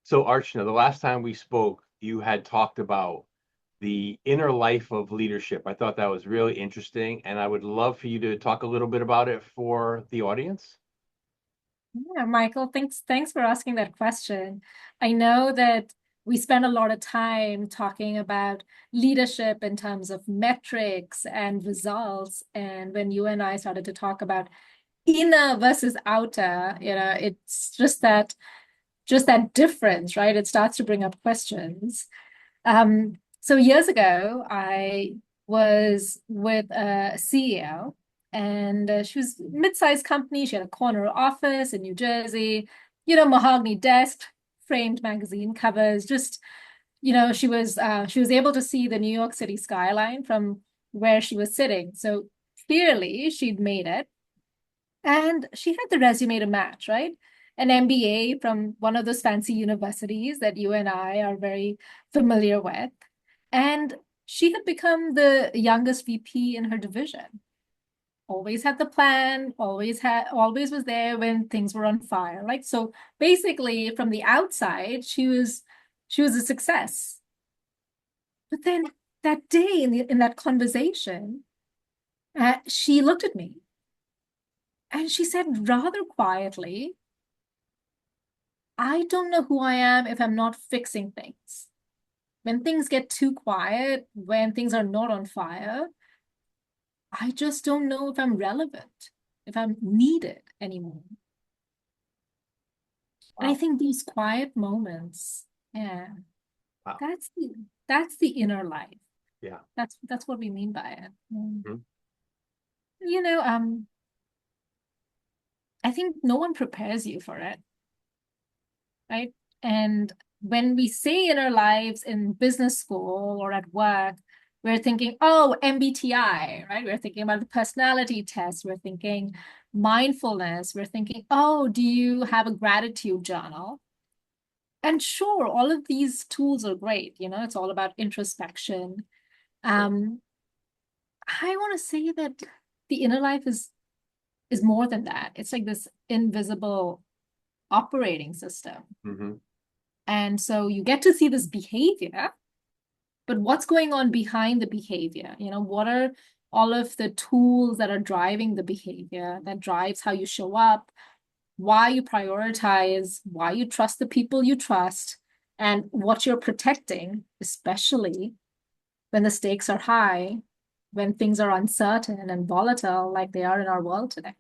So Archana, the last time we spoke, you had talked about the inner life of leadership. I thought that was really interesting, and I would love for you to talk a little bit about it for the audience. Yeah, Michael, thanks for asking that question. I know that we spend a lot of time talking about leadership in terms of metrics and results. And when you and I started to talk about inner versus outer, it's just that difference, right? It starts to bring up questions. So years ago, I was with a CEO, and she was a mid-sized company. She had a corner office in New Jersey, mahogany desk, framed magazine covers. Just, she was able to see the New York City skyline from where she was sitting. So clearly, she'd made it, and she had the resume to match, right? An MBA from one of those fancy universities that you and I are very familiar with. And she had become the youngest VP in her division. Always had the plan, always was there when things were on fire. Like, so basically from the outside, she was a success. But then that day in that conversation, she looked at me and she said rather quietly, I don't know who I am if I'm not fixing things. When things get too quiet, when things are not on fire, I just don't know if I'm relevant, if I'm needed anymore. And I Wow. think these quiet moments, yeah, Wow. that's the inner life. Yeah. That's what we mean by it. Mhm. You know, I think no one prepares you for it, right? And when we say in our lives in business school or at work, we're thinking, oh, MBTI, right? We're thinking about the personality test. We're thinking mindfulness. We're thinking, oh, do you have a gratitude journal? And sure, all of these tools are great. It's all about introspection. Um, I want to say that the inner life is more than that. It's like this invisible operating system. Mhm. And so you get to see this behavior, but what's going on behind the behavior? What are all of the tools that are driving the behavior that drives how you show up, why you prioritize, why you trust the people you trust, and what you're protecting, especially when the stakes are high, when things are uncertain and volatile like they are in our world today.